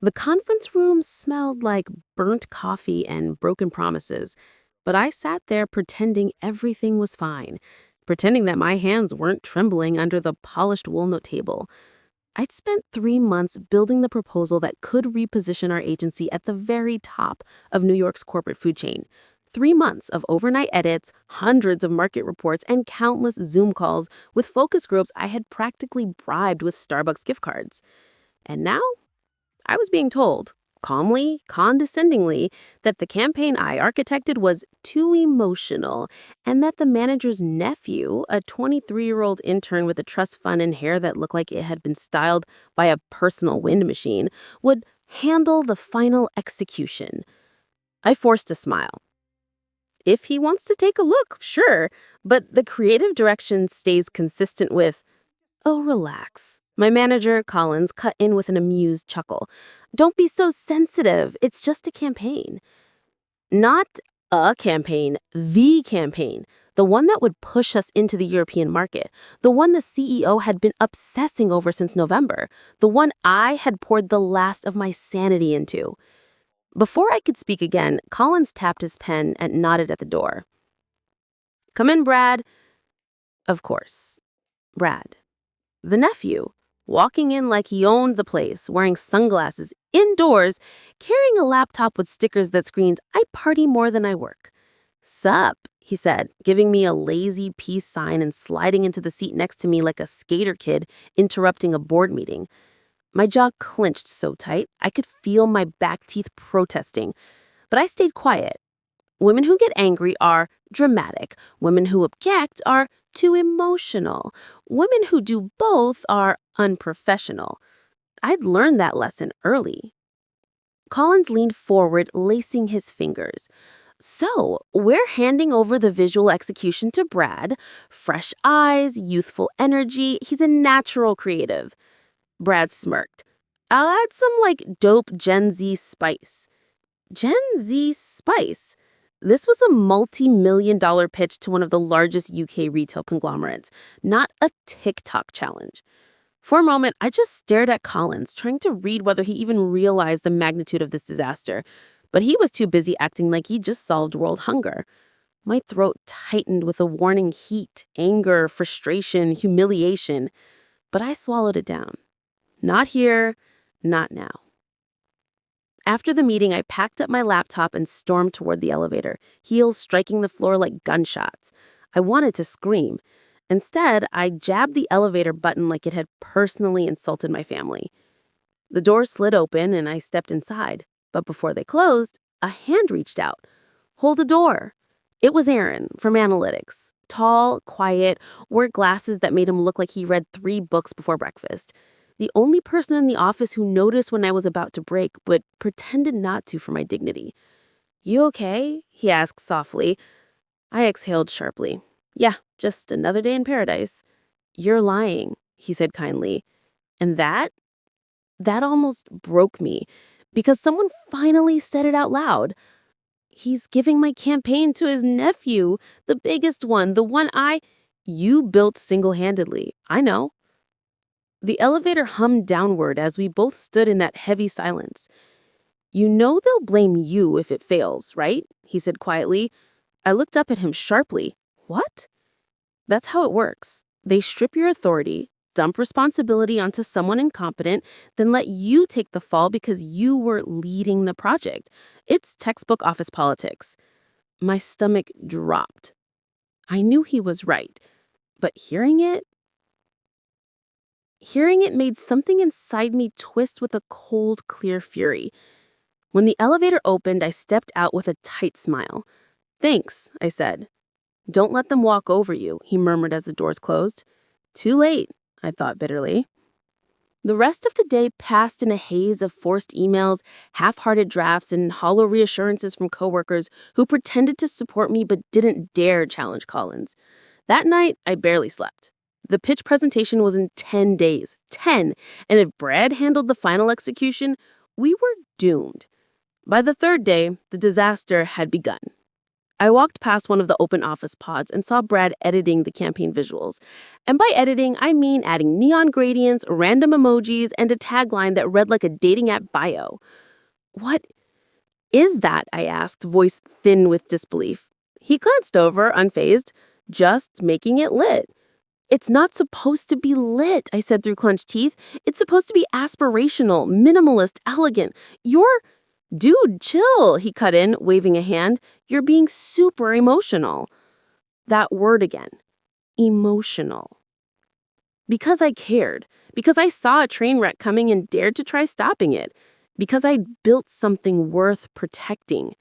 The conference room smelled like burnt coffee and broken promises, but I sat there pretending everything was fine, pretending that my hands weren't trembling under the polished walnut table. I'd spent 3 months building the proposal that could reposition our agency at the very top of New York's corporate food chain. 3 months of overnight edits, hundreds of market reports, and countless Zoom calls with focus groups I had practically bribed with Starbucks gift cards. And now I was being told, calmly, condescendingly, that the campaign I architected was too emotional and that the manager's nephew, a 23-year-old intern with a trust fund and hair that looked like it had been styled by a personal wind machine, would handle the final execution. I forced a smile. If he wants to take a look, sure, but the creative direction stays consistent with, "Oh, relax." My manager, Collins, cut in with an amused chuckle. "Don't be so sensitive. It's just a campaign." Not a campaign, the campaign. The one that would push us into the European market. The one the CEO had been obsessing over since November. The one I had poured the last of my sanity into. Before I could speak again, Collins tapped his pen and nodded at the door. "Come in, Brad." Of course. Brad. The nephew, walking in like he owned the place, wearing sunglasses, indoors, carrying a laptop with stickers that screamed, "I party more than I work." "Sup," he said, giving me a lazy peace sign and sliding into the seat next to me like a skater kid interrupting a board meeting. My jaw clenched so tight, I could feel my back teeth protesting. But I stayed quiet. Women who get angry are dramatic. Women who object are too emotional. Women who do both are unprofessional. I'd learned that lesson early. Collins leaned forward, lacing his fingers. "So, we're handing over the visual execution to Brad. Fresh eyes, youthful energy. He's a natural creative." Brad smirked. "I'll add some, dope Gen Z spice." Gen Z spice? This was a multi-million-dollar pitch to one of the largest UK retail conglomerates, not a TikTok challenge. For a moment, I just stared at Collins, trying to read whether he even realized the magnitude of this disaster. But he was too busy acting like he just solved world hunger. My throat tightened with a warning heat, anger, frustration, humiliation. But I swallowed it down. Not here, not now. After the meeting, I packed up my laptop and stormed toward the elevator, heels striking the floor like gunshots. I wanted to scream. Instead, I jabbed the elevator button like it had personally insulted my family. The door slid open and I stepped inside. But before they closed, a hand reached out. "Hold a door." It was Aaron from analytics. Tall, quiet, wore glasses that made him look like he read 3 books before breakfast. The only person in the office who noticed when I was about to break, but pretended not to for my dignity. "You okay?" he asked softly. I exhaled sharply. "Yeah, just another day in paradise." "You're lying," he said kindly. And that almost broke me, because someone finally said it out loud. "He's giving my campaign to his nephew, the biggest one, the one you built single-handedly. I know." The elevator hummed downward as we both stood in that heavy silence. "You know they'll blame you if it fails, right?" he said quietly. I looked up at him sharply. "What?" "That's how it works. They strip your authority, dump responsibility onto someone incompetent, then let you take the fall because you were leading the project. It's textbook office politics." My stomach dropped. I knew he was right, but Hearing it made something inside me twist with a cold, clear fury. When the elevator opened, I stepped out with a tight smile. "Thanks," I said. "Don't let them walk over you," he murmured as the doors closed. Too late, I thought bitterly. The rest of the day passed in a haze of forced emails, half-hearted drafts, and hollow reassurances from coworkers who pretended to support me but didn't dare challenge Collins. That night, I barely slept. The pitch presentation was in 10 days. 10! And if Brad handled the final execution, we were doomed. By the third day, the disaster had begun. I walked past one of the open office pods and saw Brad editing the campaign visuals. And by editing, I mean adding neon gradients, random emojis, and a tagline that read like a dating app bio. "What is that?" I asked, voice thin with disbelief. He glanced over, unfazed. "Just making it lit." "It's not supposed to be lit," I said through clenched teeth. "It's supposed to be aspirational, minimalist, elegant. You're..." "Dude, chill," he cut in, waving a hand. "You're being super emotional." That word again. Emotional. Because I cared. Because I saw a train wreck coming and dared to try stopping it. Because I'd built something worth protecting.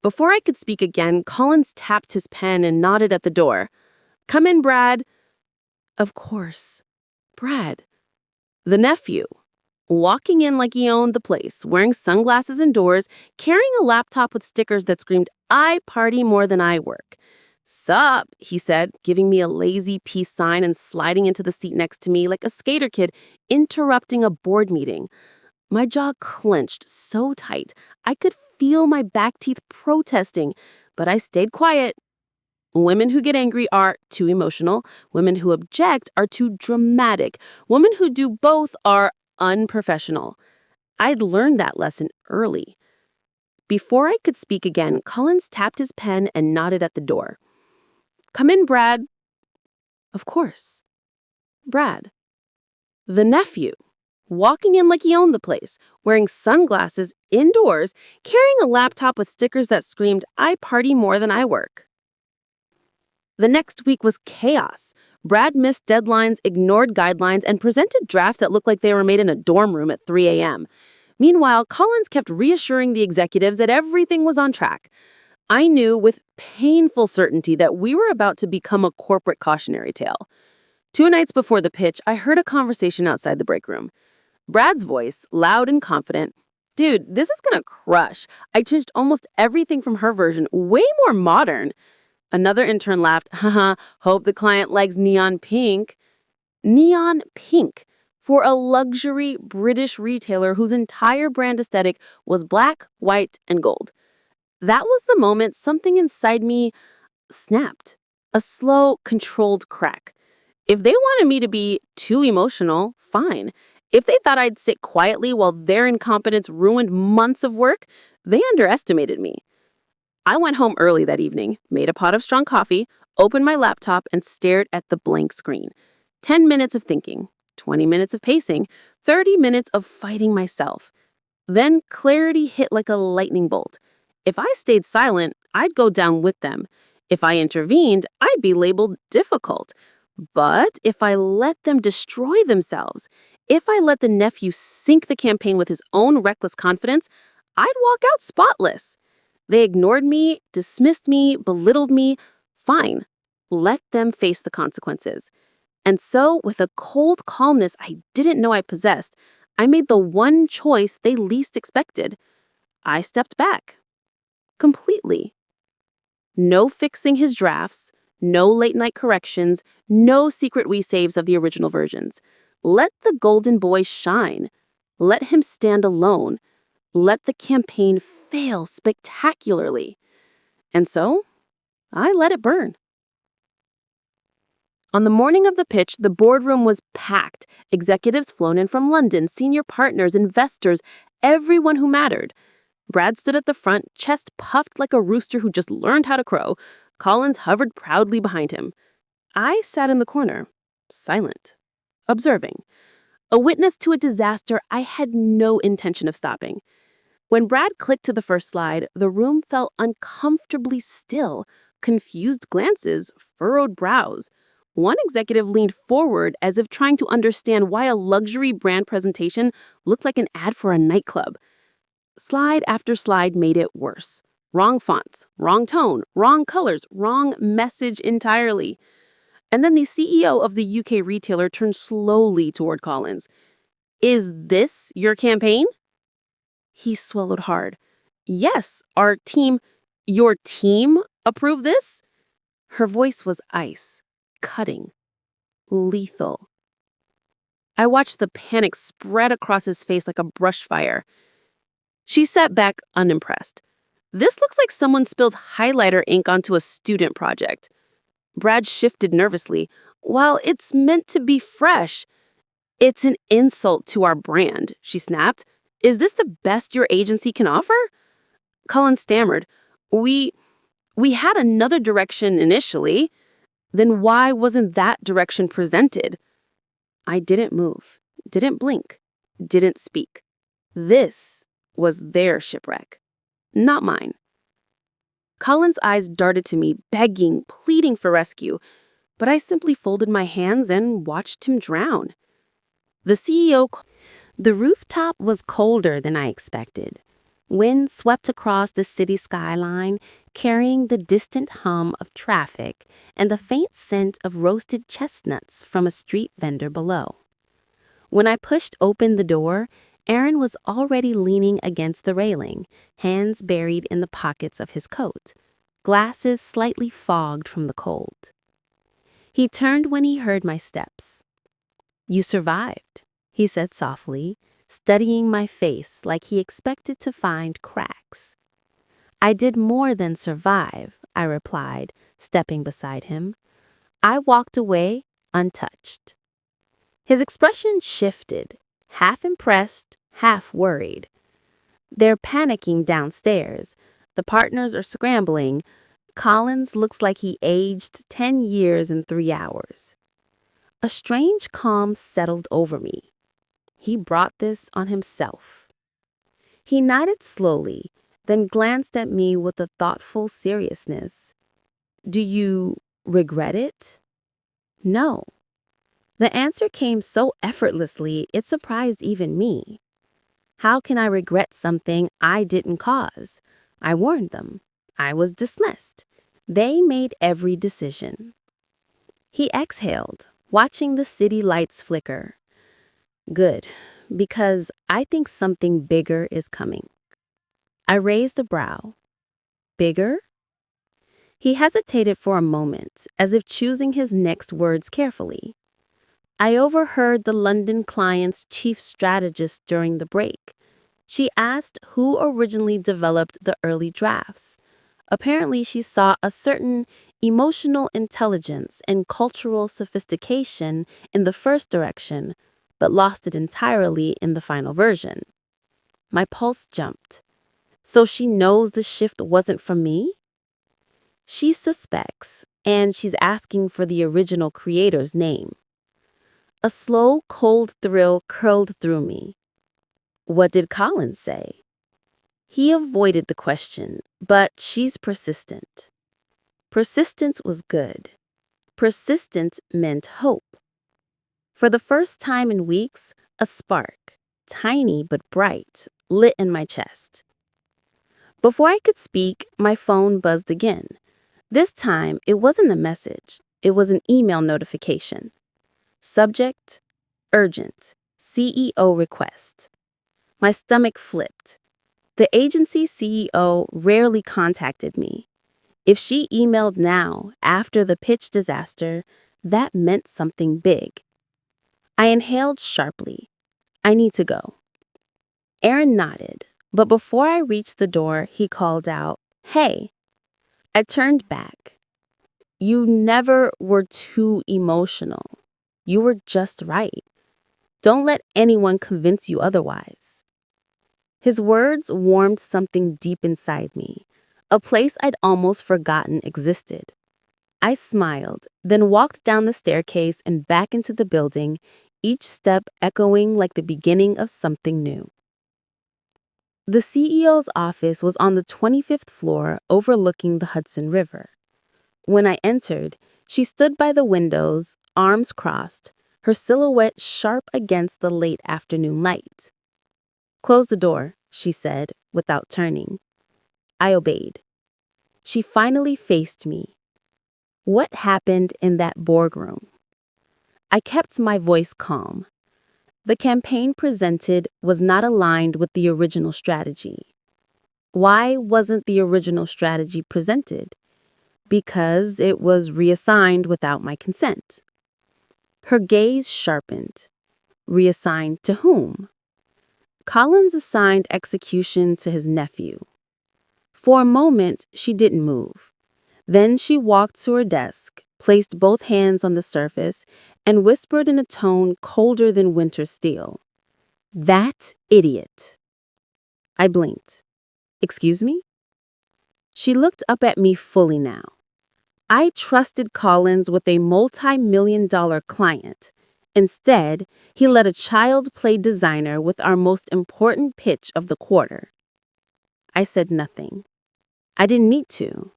Before I could speak again, Collins tapped his pen and nodded at the door. "Come in, Brad." Of course. Brad. The nephew. Walking in like he owned the place, wearing sunglasses indoors, carrying a laptop with stickers that screamed, "I party more than I work." "Sup," he said, giving me a lazy peace sign and sliding into the seat next to me like a skater kid interrupting a board meeting. My jaw clenched so tight, I could feel my back teeth protesting, but I stayed quiet. Women who get angry are too emotional. Women who object are too dramatic. Women who do both are unprofessional. I'd learned that lesson early. Before I could speak again, Collins tapped his pen and nodded at the door. "Come in, Brad." Of course. Brad. The nephew. Walking in like he owned the place, wearing sunglasses indoors, carrying a laptop with stickers that screamed, "I party more than I work." The next week was chaos. Brad missed deadlines, ignored guidelines, and presented drafts that looked like they were made in a dorm room at 3 a.m. Meanwhile, Collins kept reassuring the executives that everything was on track. I knew with painful certainty that we were about to become a corporate cautionary tale. 2 nights before the pitch, I heard a conversation outside the break room. Brad's voice, loud and confident. "Dude, this is gonna crush. I changed almost everything from her version, way more modern." Another intern laughed. "Haha, hope the client likes neon pink." Neon pink for a luxury British retailer whose entire brand aesthetic was black, white, and gold. That was the moment something inside me snapped. A slow, controlled crack. If they wanted me to be too emotional, fine. If they thought I'd sit quietly while their incompetence ruined months of work, they underestimated me. I went home early that evening, made a pot of strong coffee, opened my laptop, and stared at the blank screen. 10 minutes of thinking, 20 minutes of pacing, 30 minutes of fighting myself. Then clarity hit like a lightning bolt. If I stayed silent, I'd go down with them. If I intervened, I'd be labeled difficult. But if I let them destroy themselves, if I let the nephew sink the campaign with his own reckless confidence, I'd walk out spotless. They ignored me, dismissed me, belittled me. Fine. Let them face the consequences. And so, with a cold calmness I didn't know I possessed, I made the one choice they least expected. I stepped back. Completely. No fixing his drafts, no late-night corrections, no secret resaves of the original versions. Let the golden boy shine. Let him stand alone. Let the campaign fail spectacularly. And so, I let it burn. On the morning of the pitch, the boardroom was packed. Executives flown in from London, senior partners, investors, everyone who mattered. Brad stood at the front, chest puffed like a rooster who just learned how to crow. Collins hovered proudly behind him. I sat in the corner, silent, observing. A witness to a disaster I had no intention of stopping. When Brad clicked to the first slide, the room felt uncomfortably still. Confused glances, furrowed brows. One executive leaned forward as if trying to understand why a luxury brand presentation looked like an ad for a nightclub. Slide after slide made it worse. Wrong fonts, wrong tone, wrong colors, wrong message entirely. And then the CEO of the UK retailer turned slowly toward Collins. "Is this your campaign?" He swallowed hard. "Yes, your team approved this?" Her voice was ice, cutting, lethal. I watched the panic spread across his face like a brush fire. She sat back unimpressed. This looks like someone spilled highlighter ink onto a student project. Brad shifted nervously. While it's meant to be fresh, it's an insult to our brand, she snapped. Is this the best your agency can offer? Cullen stammered. We had another direction initially. Then why wasn't that direction presented? I didn't move, didn't blink, didn't speak. This was their shipwreck, not mine. Cullen's eyes darted to me, begging, pleading for rescue, but I simply folded my hands and watched him drown. The CEO. The rooftop was colder than I expected. Wind swept across the city skyline, carrying the distant hum of traffic and the faint scent of roasted chestnuts from a street vendor below. When I pushed open the door, Aaron was already leaning against the railing, hands buried in the pockets of his coat, glasses slightly fogged from the cold. He turned when he heard my steps. "You survived," he said softly, studying my face like he expected to find cracks. "I did more than survive," I replied, stepping beside him. "I walked away untouched." His expression shifted, half impressed, half worried. "They're panicking downstairs. The partners are scrambling. Collins looks like he aged 10 years in 3 hours." A strange calm settled over me. He brought this on himself. He nodded slowly, then glanced at me with a thoughtful seriousness. "Do you regret it?" "No." The answer came so effortlessly it surprised even me. How can I regret something I didn't cause? I warned them. I was dismissed. They made every decision. He exhaled, watching the city lights flicker. "Good, because I think something bigger is coming." I raised a brow. "Bigger?" He hesitated for a moment, as if choosing his next words carefully. "I overheard the London client's chief strategist during the break. She asked who originally developed the early drafts. Apparently, she saw a certain emotional intelligence and cultural sophistication in the first direction, but lost it entirely in the final version." My pulse jumped. So she knows the shift wasn't from me? She suspects, and she's asking for the original creator's name. A slow, cold thrill curled through me. What did Collins say? He avoided the question, but she's persistent. Persistence was good. Persistence meant hope. For the first time in weeks, a spark, tiny but bright, lit in my chest. Before I could speak, my phone buzzed again. This time, it wasn't a message. It was an email notification. Subject: urgent. CEO request. My stomach flipped. The agency's CEO rarely contacted me. If she emailed now, after the pitch disaster, that meant something big. I inhaled sharply. I need to go. Aaron nodded, but before I reached the door, he called out, "Hey." I turned back. "You never were too emotional. You were just right. Don't let anyone convince you otherwise." His words warmed something deep inside me, a place I'd almost forgotten existed. I smiled, then walked down the staircase and back into the building, each step echoing like the beginning of something new. The CEO's office was on the 25th floor overlooking the Hudson River. When I entered, she stood by the windows, arms crossed, her silhouette sharp against the late afternoon light. "Close the door," she said, without turning. I obeyed. She finally faced me. What happened in that boardroom? I kept my voice calm. The campaign presented was not aligned with the original strategy. Why wasn't the original strategy presented? Because it was reassigned without my consent. Her gaze sharpened. Reassigned to whom? Collins assigned execution to his nephew. For a moment, she didn't move. Then she walked to her desk, placed both hands on the surface, and whispered in a tone colder than winter steel. "That idiot." I blinked. "Excuse me?" She looked up at me fully now. I trusted Collins with a multi-million-dollar client. Instead, he let a child play designer with our most important pitch of the quarter. I said nothing. I didn't need to.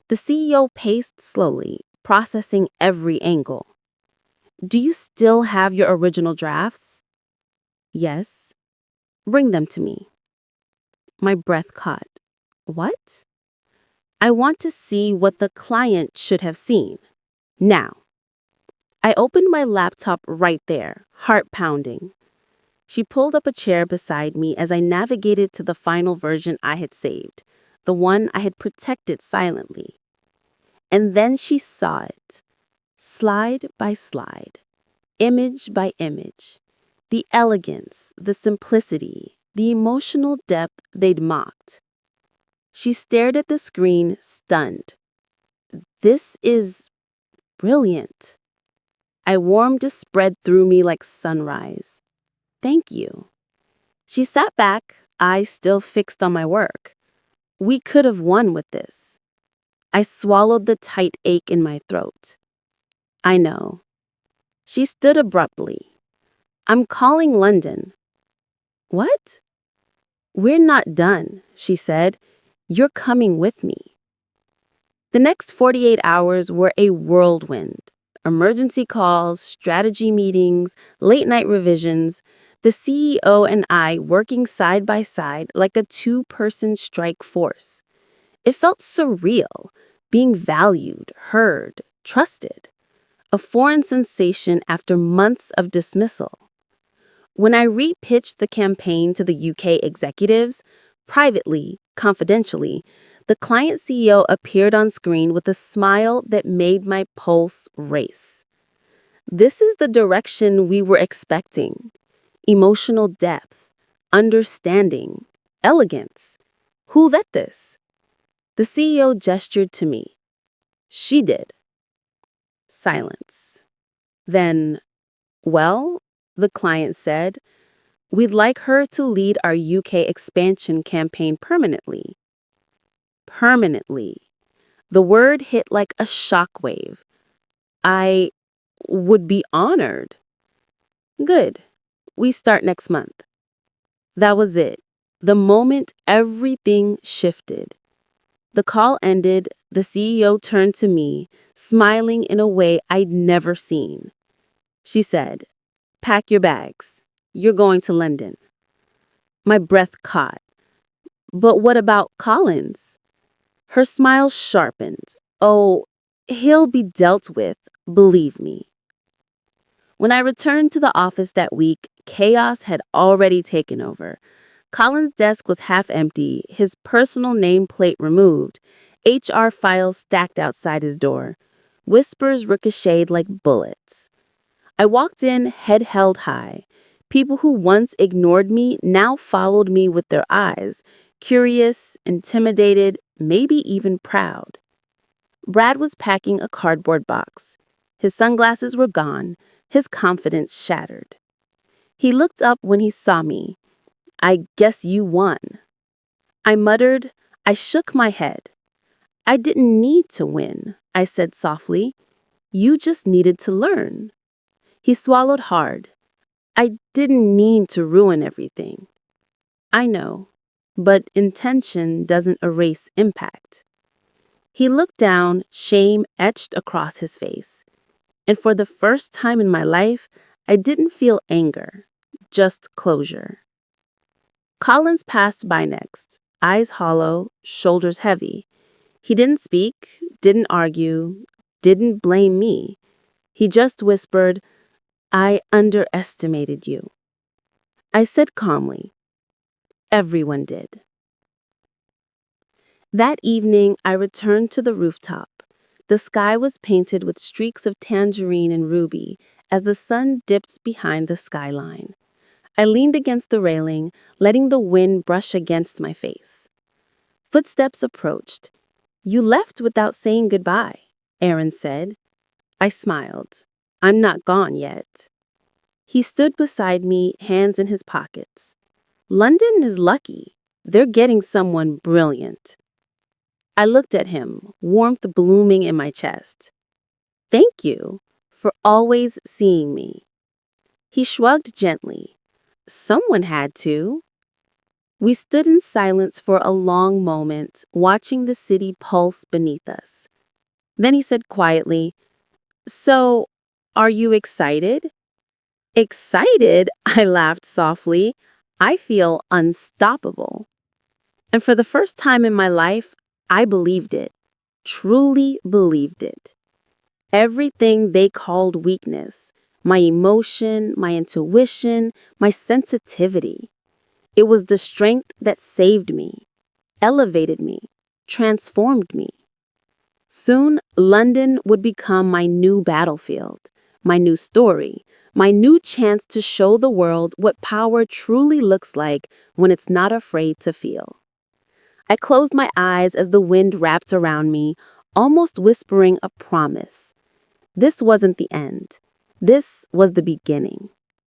The CEO paced slowly, processing every angle. "Do you still have your original drafts?" "Yes." "Bring them to me." My breath caught. "What?" "I want to see what the client should have seen. Now." I opened my laptop right there, heart pounding. She pulled up a chair beside me as I navigated to the final version I had saved, the one I had protected silently. And then she saw it, slide by slide, image by image. The elegance, the simplicity, the emotional depth they'd mocked. She stared at the screen, stunned. "This is brilliant." A warmth spread through me like sunrise. "Thank you." She sat back, eyes still fixed on my work. "We could have won with this." I swallowed the tight ache in my throat. "I know." She stood abruptly. "I'm calling London." "What?" "We're not done," she said. "You're coming with me." The next 48 hours were a whirlwind. Emergency calls, strategy meetings, late-night revisions, the CEO and I working side by side like a two-person strike force. It felt surreal, being valued, heard, trusted. A foreign sensation after months of dismissal. When I re-pitched the campaign to the UK executives, privately, confidentially, the client CEO appeared on screen with a smile that made my pulse race. This is the direction we were expecting. Emotional depth, understanding, elegance. Who let this? The CEO gestured to me. "She did." Silence. Then, "Well," the client said, "we'd like her to lead our UK expansion campaign permanently." Permanently. The word hit like a shockwave. "I would be honored." "Good. We start next month." That was it. The moment everything shifted. The call ended, the CEO turned to me, smiling in a way I'd never seen. She said, "Pack your bags. You're going to London." My breath caught. "But what about Collins?" Her smile sharpened. "Oh, he'll be dealt with, believe me." When I returned to the office that week, chaos had already taken over. Collins' desk was half empty, his personal nameplate removed, HR files stacked outside his door. Whispers ricocheted like bullets. I walked in, head held high. People who once ignored me now followed me with their eyes, curious, intimidated, maybe even proud. Brad was packing a cardboard box. His sunglasses were gone, his confidence shattered. He looked up when he saw me. "I guess you won." I muttered. I shook my head. "I didn't need to win," I said softly. "You just needed to learn." He swallowed hard. "I didn't mean to ruin everything." "I know, but intention doesn't erase impact." He looked down, shame etched across his face. And for the first time in my life, I didn't feel anger, just closure. Collins passed by next, eyes hollow, shoulders heavy. He didn't speak, didn't argue, didn't blame me. He just whispered, "I underestimated you." I said calmly, "Everyone did." That evening, I returned to the rooftop. The sky was painted with streaks of tangerine and ruby as the sun dipped behind the skyline. I leaned against the railing, letting the wind brush against my face. Footsteps approached. "You left without saying goodbye," Aaron said. I smiled. "I'm not gone yet." He stood beside me, hands in his pockets. "London is lucky. They're getting someone brilliant." I looked at him, warmth blooming in my chest. "Thank you for always seeing me." He shrugged gently. "Someone had to." We stood in silence for a long moment, watching the city pulse beneath us. Then he said quietly, "So, are you excited?" "Excited?" I laughed softly. "I feel unstoppable." And for the first time in my life, I believed it, truly believed it. Everything they called weakness, my emotion, my intuition, my sensitivity, it was the strength that saved me, elevated me, transformed me. Soon, London would become my new battlefield, my new story, my new chance to show the world what power truly looks like when it's not afraid to feel. I closed my eyes as the wind wrapped around me, almost whispering a promise. This wasn't the end. This was the beginning.